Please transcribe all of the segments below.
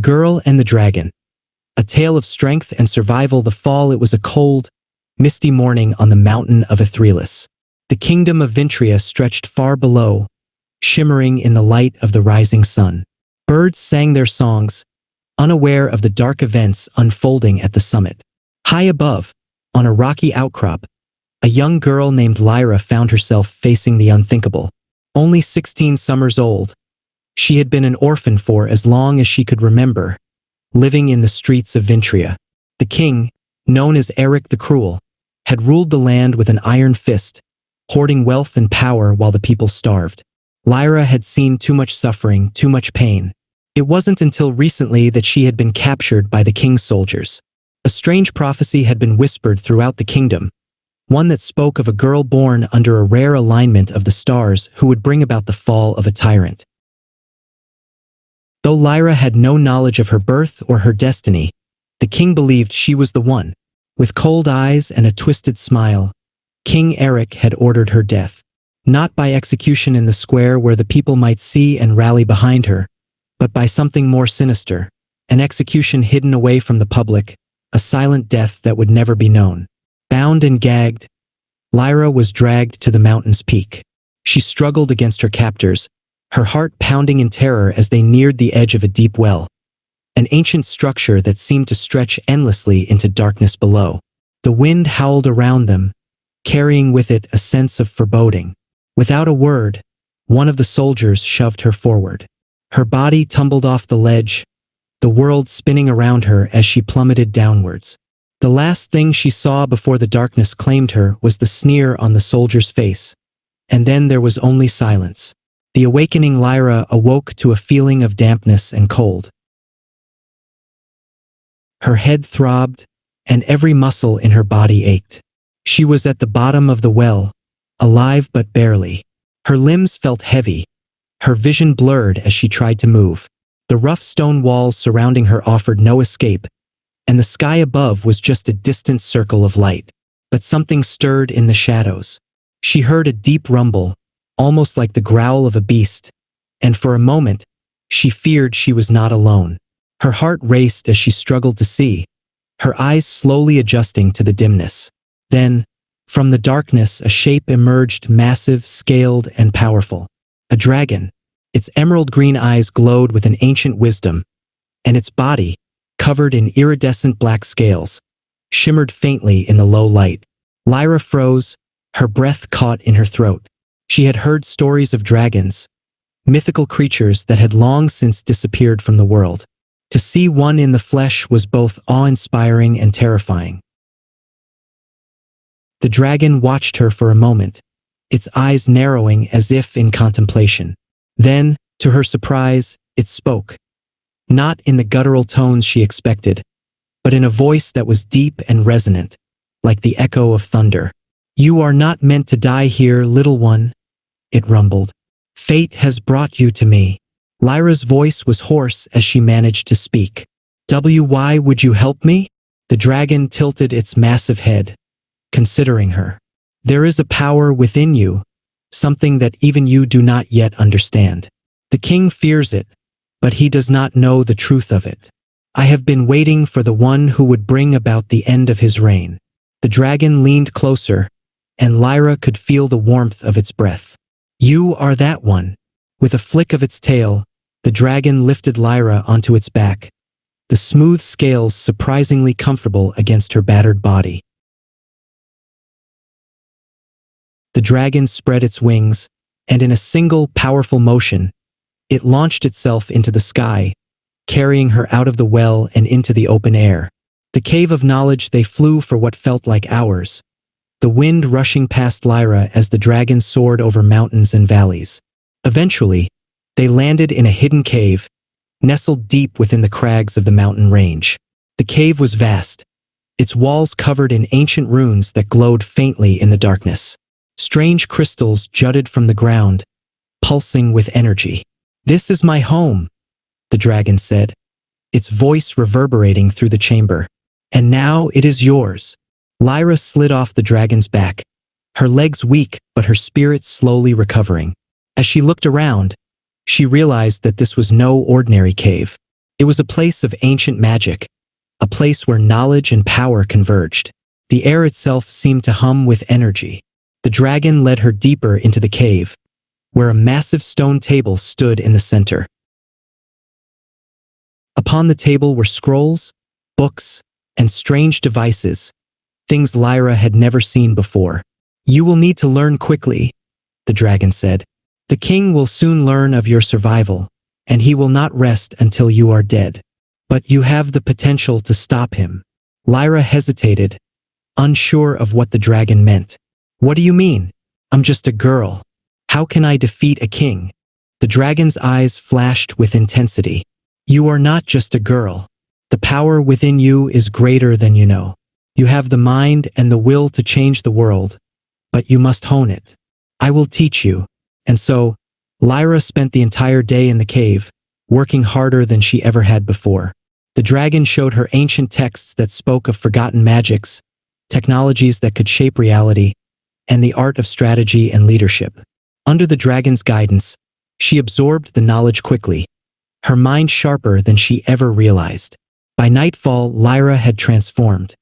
Girl and the Dragon. A tale of strength and survival. The fall. It was a cold, misty morning on the mountain of Athrelis. The kingdom of Vintria stretched far below, shimmering in the light of the rising sun. Birds sang their songs, unaware of the dark events unfolding at the summit. High above, on a rocky outcrop, a young girl named Lyra found herself facing the unthinkable. Only 16 summers old, she had been an orphan for as long as she could remember, living in the streets of Vintria. The king, known as Eric the Cruel, had ruled the land with an iron fist, hoarding wealth and power while the people starved. Lyra had seen too much suffering, too much pain. It wasn't until recently that she had been captured by the king's soldiers. A strange prophecy had been whispered throughout the kingdom, one that spoke of a girl born under a rare alignment of the stars who would bring about the fall of a tyrant. Though Lyra had no knowledge of her birth or her destiny, the king believed she was the one. With cold eyes and a twisted smile, King Eric had ordered her death. Not by execution in the square where the people might see and rally behind her, but by something more sinister, an execution hidden away from the public, a silent death that would never be known. Bound and gagged, Lyra was dragged to the mountain's peak. She struggled against her captors, her heart pounding in terror as they neared the edge of a deep well, an ancient structure that seemed to stretch endlessly into darkness below. The wind howled around them, carrying with it a sense of foreboding. Without a word, one of the soldiers shoved her forward. Her body tumbled off the ledge, the world spinning around her as she plummeted downwards. The last thing she saw before the darkness claimed her was the sneer on the soldier's face. And then there was only silence. The awakening Lyra awoke to a feeling of dampness and cold. Her head throbbed, and every muscle in her body ached. She was at the bottom of the well, alive but barely. Her limbs felt heavy, her vision blurred as she tried to move. The rough stone walls surrounding her offered no escape, and the sky above was just a distant circle of light. But something stirred in the shadows. She heard a deep rumble, almost like the growl of a beast, and for a moment, she feared she was not alone. Her heart raced as she struggled to see, her eyes slowly adjusting to the dimness. Then, from the darkness, a shape emerged, massive, scaled, and powerful. A dragon. Its emerald green eyes glowed with an ancient wisdom, and its body, covered in iridescent black scales, shimmered faintly in the low light. Lyra froze, her breath caught in her throat. She had heard stories of dragons, mythical creatures that had long since disappeared from the world. To see one in the flesh was both awe-inspiring and terrifying. The dragon watched her for a moment, its eyes narrowing as if in contemplation. Then, to her surprise, it spoke. Not in the guttural tones she expected, but in a voice that was deep and resonant, like the echo of thunder. "You are not meant to die here, little one," it rumbled. "Fate has brought you to me." Lyra's voice was hoarse as she managed to speak. "Why would you help me?" The dragon tilted its massive head, considering her. "There is a power within you, something that even you do not yet understand. The king fears it, but he does not know the truth of it. I have been waiting for the one who would bring about the end of his reign." The dragon leaned closer, and Lyra could feel the warmth of its breath. "You are that one." With a flick of its tail, the dragon lifted Lyra onto its back, the smooth scales surprisingly comfortable against her battered body. The dragon spread its wings, and in a single powerful motion, it launched itself into the sky, carrying her out of the well and into the open air. The cave of knowledge. They flew for what felt like hours, the wind rushing past Lyra as the dragon soared over mountains and valleys. Eventually, they landed in a hidden cave, nestled deep within the crags of the mountain range. The cave was vast, its walls covered in ancient runes that glowed faintly in the darkness. Strange crystals jutted from the ground, pulsing with energy. "This is my home," the dragon said, its voice reverberating through the chamber. "And now it is yours." Lyra slid off the dragon's back, her legs weak but her spirit slowly recovering. As she looked around, she realized that this was no ordinary cave. It was a place of ancient magic, a place where knowledge and power converged. The air itself seemed to hum with energy. The dragon led her deeper into the cave, where a massive stone table stood in the center. Upon the table were scrolls, books, and strange devices, things Lyra had never seen before. "You will need to learn quickly," the dragon said. "The king will soon learn of your survival, and he will not rest until you are dead. But you have the potential to stop him." Lyra hesitated, unsure of what the dragon meant. "What do you mean? I'm just a girl. How can I defeat a king?" The dragon's eyes flashed with intensity. "You are not just a girl. The power within you is greater than you know. You have the mind and the will to change the world, but you must hone it. I will teach you." And so, Lyra spent the entire day in the cave, working harder than she ever had before. The dragon showed her ancient texts that spoke of forgotten magics, technologies that could shape reality, and the art of strategy and leadership. Under the dragon's guidance, she absorbed the knowledge quickly, her mind sharper than she ever realized. By nightfall, Lyra had transformed.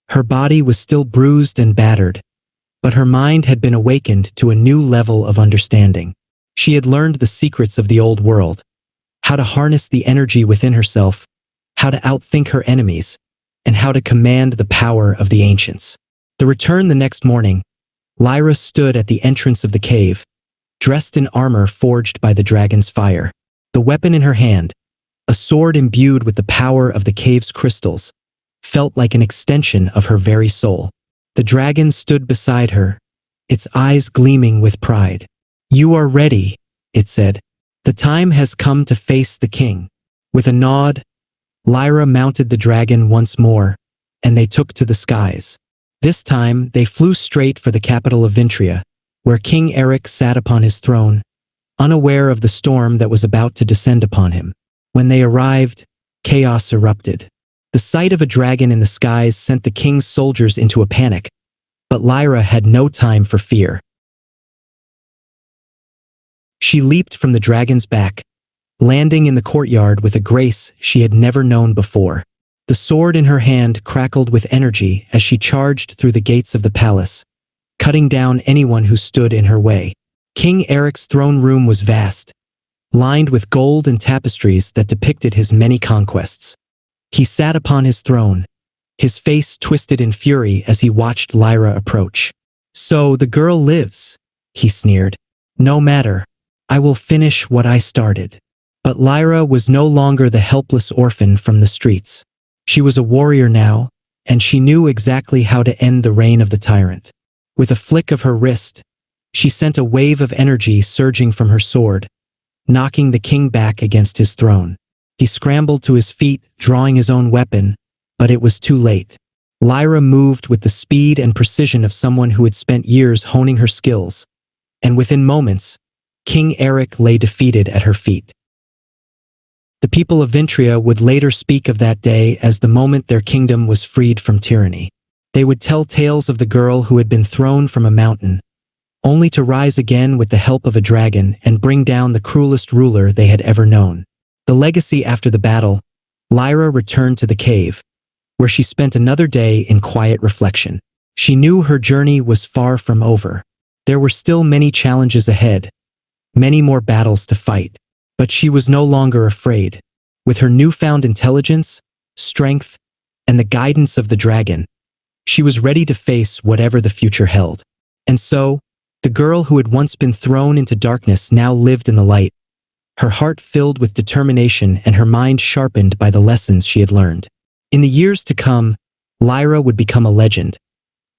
Her body was still bruised and battered, but her mind had been awakened to a new level of understanding. She had learned the secrets of the old world, how to harness the energy within herself, how to outthink her enemies, and how to command the power of the ancients. To return the next morning, Lyra stood at the entrance of the cave, dressed in armor forged by the dragon's fire. The weapon in her hand, a sword imbued with the power of the cave's crystals, felt like an extension of her very soul. The dragon stood beside her, its eyes gleaming with pride. "You are ready," it said. "The time has come to face the king." With a nod, Lyra mounted the dragon once more, and they took to the skies. This time, they flew straight for the capital of Vintria, where King Eric sat upon his throne, unaware of the storm that was about to descend upon him. When they arrived, chaos erupted. The sight of a dragon in the skies sent the king's soldiers into a panic, but Lyra had no time for fear. She leaped from the dragon's back, landing in the courtyard with a grace she had never known before. The sword in her hand crackled with energy as she charged through the gates of the palace, cutting down anyone who stood in her way. King Eric's throne room was vast, lined with gold and tapestries that depicted his many conquests. He sat upon his throne, his face twisted in fury as he watched Lyra approach. "So the girl lives," he sneered. "No matter, I will finish what I started." But Lyra was no longer the helpless orphan from the streets. She was a warrior now, and she knew exactly how to end the reign of the tyrant. With a flick of her wrist, she sent a wave of energy surging from her sword, knocking the king back against his throne. He scrambled to his feet, drawing his own weapon, but it was too late. Lyra moved with the speed and precision of someone who had spent years honing her skills, and within moments, King Eric lay defeated at her feet. The people of Vintria would later speak of that day as the moment their kingdom was freed from tyranny. They would tell tales of the girl who had been thrown from a mountain, only to rise again with the help of a dragon and bring down the cruelest ruler they had ever known. The legacy after the battle, Lyra returned to the cave, where she spent another day in quiet reflection. She knew her journey was far from over. There were still many challenges ahead, many more battles to fight, but she was no longer afraid. With her newfound intelligence, strength, and the guidance of the dragon, she was ready to face whatever the future held. And so, the girl who had once been thrown into darkness now lived in the light, her heart filled with determination and her mind sharpened by the lessons she had learned. In the years to come, Lyra would become a legend,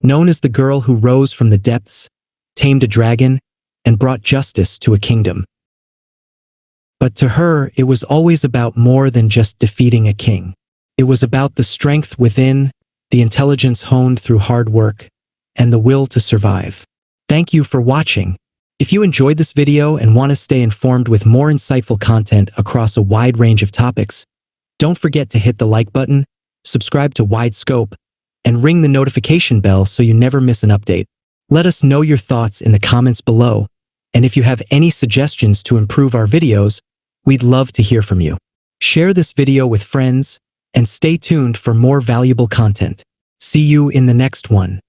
known as the girl who rose from the depths, tamed a dragon, and brought justice to a kingdom. But to her, it was always about more than just defeating a king. It was about the strength within, the intelligence honed through hard work, and the will to survive. Thank you for watching. If you enjoyed this video and want to stay informed with more insightful content across a wide range of topics, don't forget to hit the like button, subscribe to Wide Scope, and ring the notification bell so you never miss an update. Let us know your thoughts in the comments below, and if you have any suggestions to improve our videos, We'd love to hear from you. Share this video with friends and stay tuned for more valuable content. See you in the next one.